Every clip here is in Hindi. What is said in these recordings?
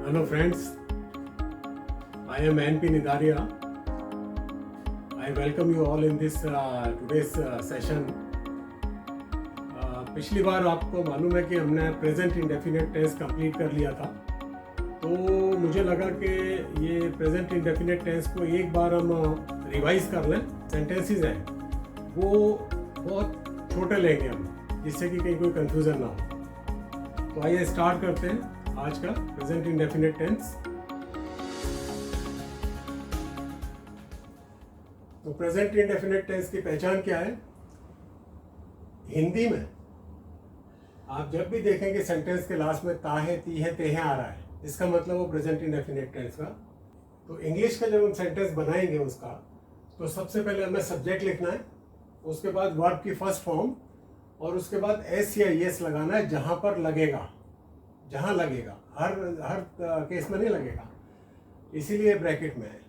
Hello friends, I am NP Nidaria. I welcome you all in this today's session. पिछली बार आपको मालूम है कि हमने प्रेजेंट इंडेफिनिट टेंस कंप्लीट कर लिया था, तो मुझे लगा कि ये प्रेजेंट इंडेफिनिट टेंस को एक बार हम रिवाइज कर लें। सेंटेंसेस हैं वो बहुत छोटे लेंगे हम, जिससे कि कहीं कोई कंफ्यूजन ना हो। तो आइए स्टार्ट करते हैं आज का प्रेजेंट इंडेफिनिट टेंस। तो प्रेजेंट इंडेफिनिट टेंस की पहचान क्या है? हिंदी में आप जब भी देखेंगे सेंटेंस के लास्ट में ता है, ती है, ते है आ रहा है, इसका मतलब वो प्रेजेंट इंडेफिनिट टेंस का। तो इंग्लिश का जब हम सेंटेंस बनाएंगे उसका, तो सबसे पहले हमें सब्जेक्ट लिखना है, उसके बाद वर्ब की फर्स्ट फॉर्म, और उसके बाद एस या यस लगाना है जहाँ पर लगेगा, जहाँ लगेगा। हर केस में नहीं लगेगा, इसीलिए ब्रैकेट में है।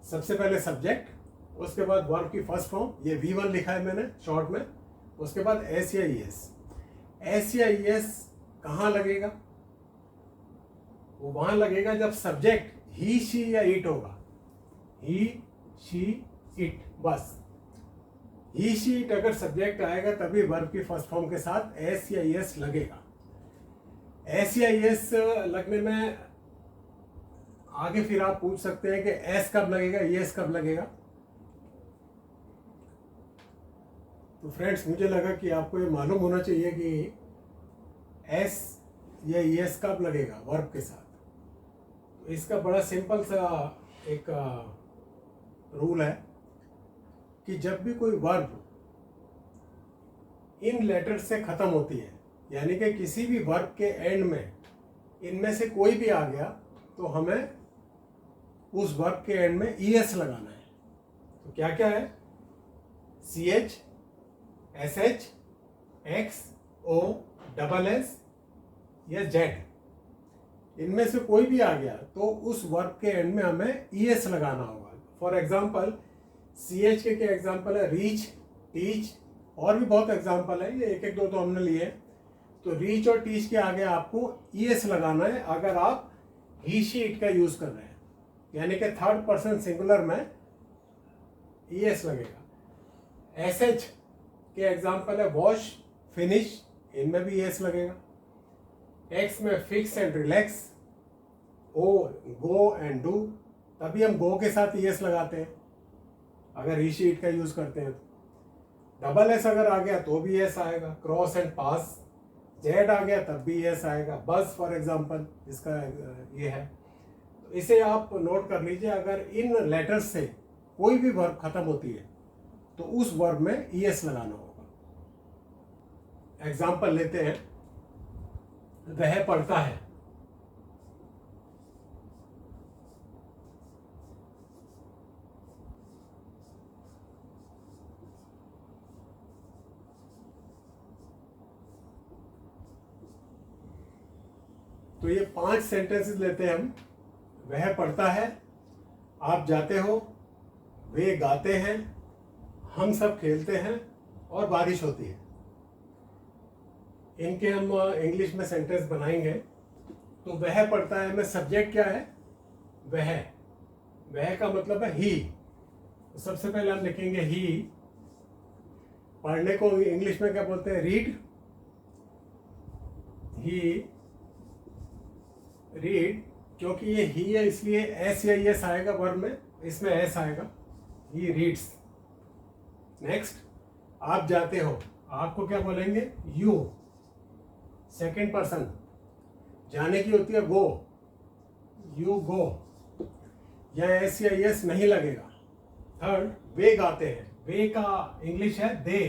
सबसे पहले सब्जेक्ट, उसके बाद वर्ब की फर्स्ट फॉर्म, ये V1 लिखा है मैंने शॉर्ट में, उसके बाद एस या यस। एस या यस कहाँ लगेगा? वो वहां लगेगा जब सब्जेक्ट ही, शी या इट होगा। ही, शी, इट, बस ही, शी, इट अगर सब्जेक्ट आएगा तभी वर्ब की फर्स्ट फॉर्म के साथ एस या यस लगेगा। एस या यस लगने में आगे फिर आप पूछ सकते हैं कि एस कब लगेगा, यस कब लगेगा। तो फ्रेंड्स, मुझे लगा कि आपको ये मालूम होना चाहिए कि एस या यस कब लगेगा वर्ब के साथ। तो इसका बड़ा सिंपल सा एक रूल है कि जब भी कोई वर्ब इन लेटर से खत्म होती है, यानी कि किसी भी वर्ब के एंड में इनमें से कोई भी आ गया, तो हमें उस वर्ब के एंड में ES लगाना है। तो क्या क्या है? CH, SH, X, O, SS या Z, इनमें से कोई भी आ गया तो उस वर्ब के एंड में हमें ES लगाना होगा। फॉर एग्जाम्पल CH के एग्जाम्पल है रीच, टीच, और भी बहुत एग्जाम्पल है, ये एक एक दो तो हमने लिए। तो रीच और टीच के आगे आपको ES लगाना है अगर आप ही, शी, इट का यूज कर रहे हैं, यानी कि थर्ड पर्सन सिंगुलर में ES लगेगा। SH के एग्जाम्पल है वॉश, फिनिश, इनमें भी ES लगेगा। X में fix and relax, O go and do, तभी हम गो के साथ ES लगाते हैं अगर ही, शी, इट का यूज करते हैं। डबल S अगर आ गया तो भी ES आएगा। क्रॉस एंड पास, Z आ गया तब भी ES आएगा। बस फॉर एग्जाम्पल इसका ये है। तो इसे आप नोट कर लीजिए, अगर इन लेटर्स से कोई भी वर्ब खत्म होती है तो उस वर्ब में ES लगाना होगा। एग्जाम्पल लेते हैं, वह पढ़ता है। तो ये 5 सेंटेंसेस लेते हैं हम। वह पढ़ता है, आप जाते हो, वे गाते हैं, हम सब खेलते हैं, और बारिश होती है। इनके हम इंग्लिश में सेंटेंस बनाएंगे। तो वह पढ़ता है में सब्जेक्ट क्या है? वह। वह का मतलब है ही। तो सबसे पहले हम लिखेंगे ही। पढ़ने को इंग्लिश में क्या बोलते हैं? रीड। ही, रीड, क्योंकि ये ही है इसलिए एस या यस आएगा वर्ब में, इसमें एस आएगा। He reads. नेक्स्ट, आप जाते हो, आपको क्या बोलेंगे? यू। सेकेंड पर्सन, जाने की होती है गो, यू गो, या एस या यस नहीं लगेगा। थर्ड, वे गाते हैं, वे का इंग्लिश है दे।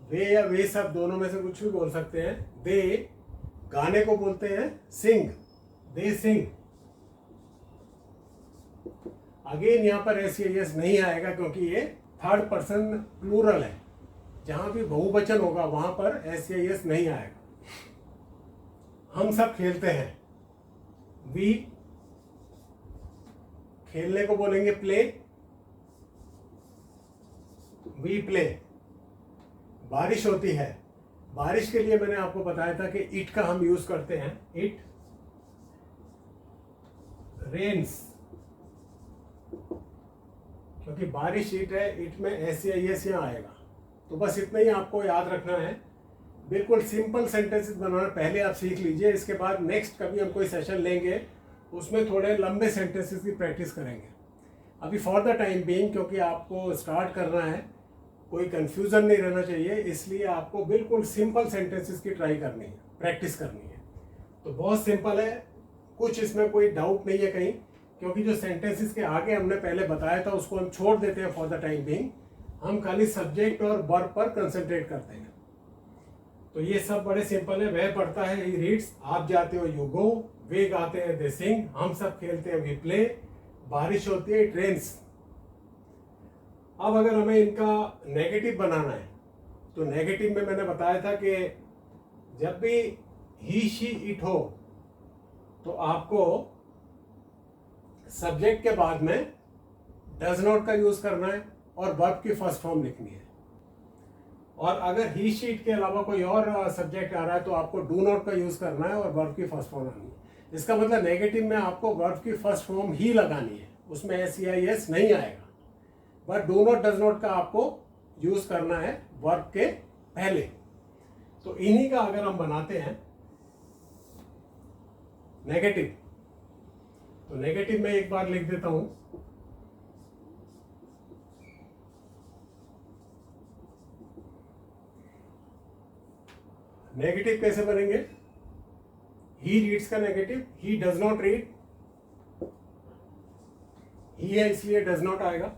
वे या वे सब दोनों में से कुछ भी बोल सकते हैं। दे गाने को बोलते हैं सिंग, दे सिंग। अगेन यहाँ पर एस या यस नहीं आएगा क्योंकि ये थर्ड पर्सन प्लूरल है। जहां भी बहुवचन होगा वहां पर एस या यस नहीं आएगा। हम सब खेलते हैं, वी। खेलने को बोलेंगे प्ले, वी प्ले। बारिश होती है, बारिश के लिए मैंने आपको बताया था कि इट का हम यूज करते हैं, इट। रेन्स, क्योंकि बारिश ईट है, ईट में ऐसे यहाँ आएगा। तो बस इतना ही आपको याद रखना है। बिल्कुल सिंपल सेंटेंसेस बनाना पहले आप सीख लीजिए, इसके बाद नेक्स्ट कभी हम कोई सेशन लेंगे उसमें थोड़े लंबे सेंटेंसेस की प्रैक्टिस करेंगे। अभी फॉर द टाइम बीइंग, क्योंकि आपको स्टार्ट करना है, कोई कंफ्यूजन नहीं रहना चाहिए, इसलिए आपको बिल्कुल सिंपल सेंटेंसेस की ट्राई करनी है, प्रैक्टिस करनी है। तो बहुत सिंपल है, कुछ इसमें कोई डाउट नहीं है कहीं, क्योंकि जो सेंटेंसेस के आगे हमने पहले बताया था उसको हम छोड़ देते हैं फॉर द टाइम बीइंग। हम खाली सब्जेक्ट और वर्ब पर कंसंट्रेट करते हैं। तो ये सब बड़े सिंपल है। वह पढ़ता है, ही रीड्स, आप जाते हो, यू गो, वे गाते हैं, दे सिंग, हम सब खेलते हैं, वी प्ले, बारिश होती है, ट्रेन्स। अब अगर हमें इनका नेगेटिव बनाना है तो नेगेटिव में मैंने बताया था कि जब भी ही शी इट हो तो आपको सब्जेक्ट के बाद में डज नॉट का यूज करना है और वर्ब की फर्स्ट फॉर्म लिखनी है। और अगर ही शीट के अलावा कोई और सब्जेक्ट आ रहा है तो आपको डू नॉट का यूज करना है और वर्ब की फर्स्ट फॉर्म आनी है। इसका मतलब नेगेटिव में आपको वर्ब की फर्स्ट फॉर्म ही लगानी है, उसमें SEIS नहीं आएगा। But do not does not का आपको यूज करना है वर्ब के पहले। तो इन्हीं का अगर हम बनाते हैं नेगेटिव, तो नेगेटिव में एक बार लिख देता हूं, नेगेटिव कैसे बनेंगे? ही रीड्स का negative, he does not read, he है इसलिए डज नॉट आएगा।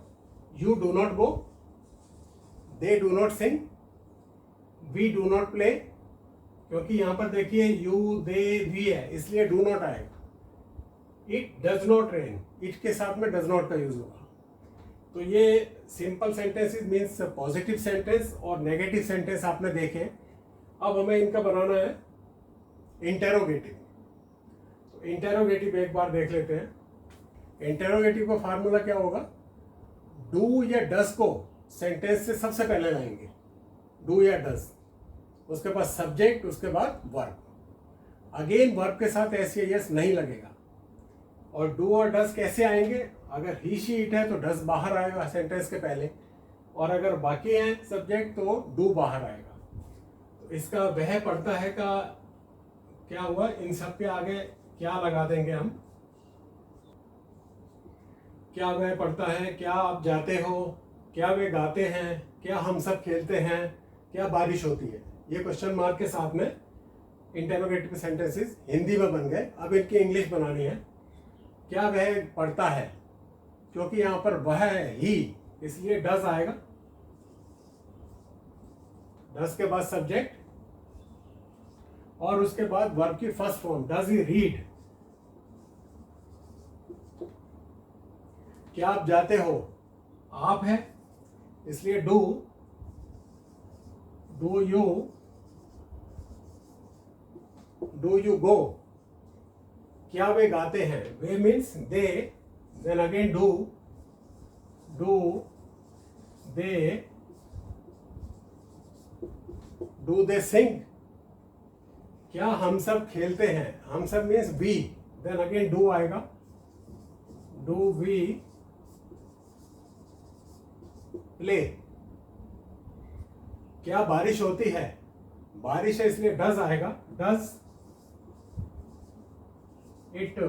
You do not go, they do not sing, we do not play, क्योंकि यहां पर देखिए यू दे वी है इसलिए डू नॉट आएगा। It does not rain, it के साथ में डज नॉट का यूज होगा। तो ये simple sentences means positive sentence और नेगेटिव सेंटेंस आपने देखे। अब हमें इनका बनाना है इंटेरोगेटिव। तो इंटेरोगेटिव एक बार देख लेते हैं। इंटेरोगेटिव का फार्मूला क्या होगा? डू या डस को सेंटेंस से सबसे पहले लाएंगे, डू या डस, उसके बाद सब्जेक्ट, उसके बाद वर्ब। अगेन वर्ब के साथ SEIS नहीं लगेगा। और डू और डस कैसे आएंगे? अगर ही शी इट है तो डस बाहर आएगा सेंटेंस के पहले, और अगर बाकी हैं सब्जेक्ट तो डू बाहर आएगा। तो इसका वह पढ़ता है का क्या हुआ? इन सब के आगे क्या लगा देंगे हम? क्या वह पढ़ता है, क्या आप जाते हो, क्या वे गाते हैं, क्या हम सब खेलते हैं, क्या बारिश होती है। ये क्वेश्चन मार्क के साथ में इंटरोगेटिव सेंटेंसेस हिंदी में बन गए। अब इनकी इंग्लिश बनानी है। क्या वह पढ़ता है, क्योंकि यहां पर वह है ही इसलिए डज आएगा, डज के बाद सब्जेक्ट और उसके बाद वर्ब की first form, does he read. क्या आप जाते हो, आप है इसलिए डू, डू यू गो। क्या वे गाते हैं, वे means they, then again do they sing. क्या हम सब खेलते हैं, हम सब means we, then again do आएगा, डू वी प्ले। क्या बारिश होती है, बारिश है इसलिए डज आएगा, डज इट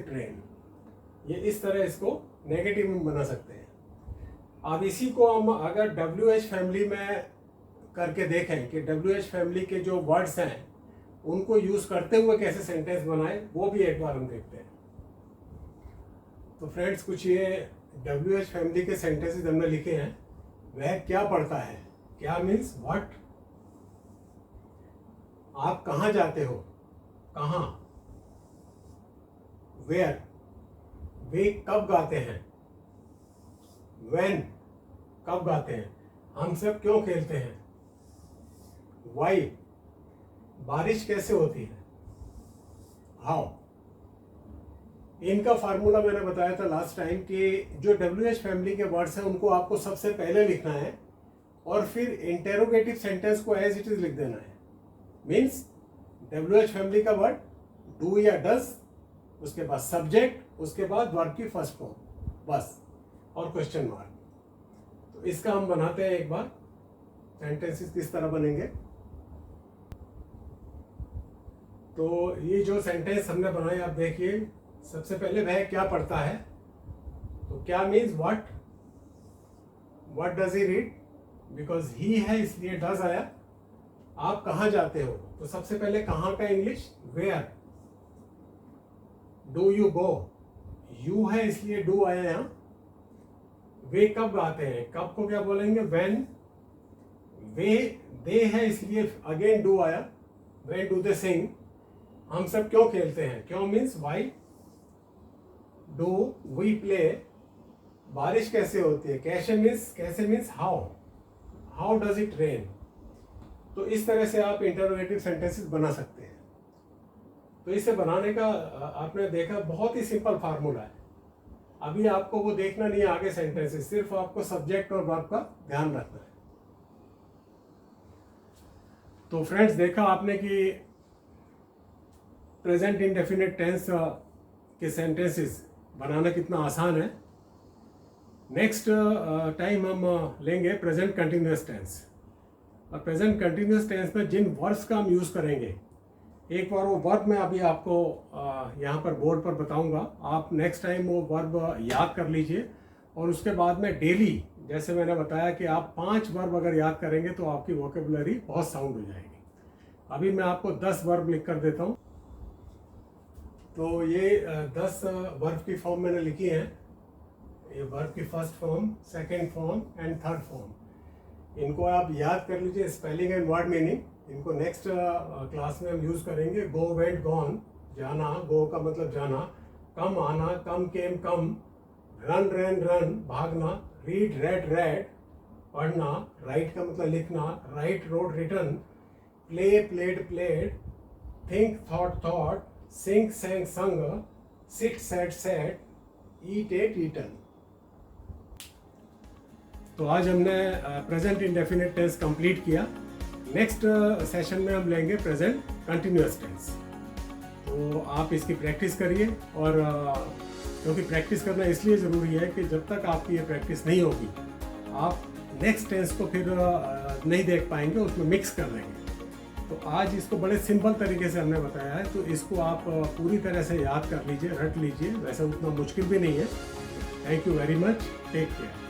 रेन। ये इस तरह इसको नेगेटिव में बना सकते हैं। अब इसी को हम अगर WH फैमिली में करके देखें कि WH फैमिली के जो वर्ड्स हैं उनको यूज करते हुए कैसे सेंटेंस बनाए, वो भी एक बार हम देखते हैं। तो फ्रेंड्स, कुछ ये WH फैमिली के सेंटेंसेस हमने लिखे हैं। वह क्या पढ़ता है, क्या मीन्स व्हाट। आप कहाँ जाते हो, कहाँ, वेयर। वे कब गाते हैं, व्हेन, कब गाते हैं। हम सब क्यों खेलते हैं, व्हाई। बारिश कैसे होती है, हाउ। इनका फार्मूला मैंने बताया था लास्ट टाइम कि जो WH फैमिली के वर्ड्स हैं उनको आपको सबसे पहले लिखना है और फिर इंटेरोगेटिव सेंटेंस को एज इट इज लिख देना है। मीन्स WH फैमिली का वर्ड डू या डज, उसके बाद सब्जेक्ट, उसके बाद वर्ब की फर्स्ट फॉर्म, बस, और क्वेश्चन मार्क। तो इसका हम बनाते हैं एक बार, सेंटेंसेस किस तरह बनेंगे। तो ये जो सेंटेंस हमने बनाए आप देखिए, सबसे पहले वह क्या पढ़ता है, तो क्या means what does he read, because he है इसलिए डज आया। आप कहाँ जाते हो, तो सबसे पहले कहाँ का English, where. Do you go, you है इसलिए डू आया यहाँ। वे कब आते हैं, कब को क्या बोलेंगे, व्हेन। वे दे है इसलिए अगेन डू आया, व्हेन डू दे सिंग। हम सब क्यों खेलते हैं, क्यों means why. Do we play, बारिश कैसे होती है, कैसे means how does it rain. तो इस तरह से आप इंटरोगेटिव सेंटेंसेस बना सकते हैं। तो इसे बनाने का आपने देखा बहुत ही सिंपल फार्मूला है। अभी आपको वो देखना नहीं है आगे सेंटेंसेस, सिर्फ आपको सब्जेक्ट और वर्ब का ध्यान रखना है। तो फ्रेंड्स, देखा आपने कि प्रेजेंट इंडेफिनिट टेंस के सेंटेंसेस बनाना कितना आसान है। नेक्स्ट टाइम हम लेंगे प्रेजेंट कंटिन्यूअस टेंस। और प्रेजेंट कंटिन्यूअस टेंस में जिन वर्ब्स का हम यूज़ करेंगे, एक बार वो वर्ब मैं अभी आपको यहाँ पर बोर्ड पर बताऊंगा। आप नेक्स्ट टाइम वो वर्ब याद कर लीजिए, और उसके बाद में डेली, जैसे मैंने बताया कि आप 5 वर्ब अगर याद करेंगे तो आपकी वोकेबुलरी बहुत साउंड हो जाएगी। अभी मैं आपको 10 वर्ब लिख कर देता हूँ। तो ये 10 वर्ब की फॉर्म मैंने लिखी है। ये वर्ब की first form, second form and third form. इनको आप याद कर लीजिए, स्पेलिंग एंड वर्ड मीनिंग। इनको नेक्स्ट क्लास में हम यूज़ करेंगे। गो, वेंट, गॉन, जाना, गो का मतलब जाना। कम, आना, come, came, come. Run, ran, run, भागना। रीड, रेड, रेड, पढ़ना। राइट का मतलब लिखना। Write, wrote, written. Play, played, played. Think, thought, thought. Sing, sang, sung. Sit, sat, sat। Eat, ate, eaten। तो आज हमने प्रेजेंट इंडेफिनिट टेंस कंप्लीट किया। नेक्स्ट सेशन में हम लेंगे प्रेजेंट कंटिन्यूअस टेंस। तो आप इसकी प्रैक्टिस करिए, और क्योंकि प्रैक्टिस करना इसलिए ज़रूरी है कि जब तक आपकी ये प्रैक्टिस नहीं होगी, आप नेक्स्ट टेंस को फिर नहीं देख पाएंगे, उसमें मिक्स कर देंगे। तो आज इसको बड़े सिंपल तरीके से हमने बताया है, तो इसको आप पूरी तरह से याद कर लीजिए, रट लीजिए। वैसे उतना मुश्किल भी नहीं है। Thank you very much, take care.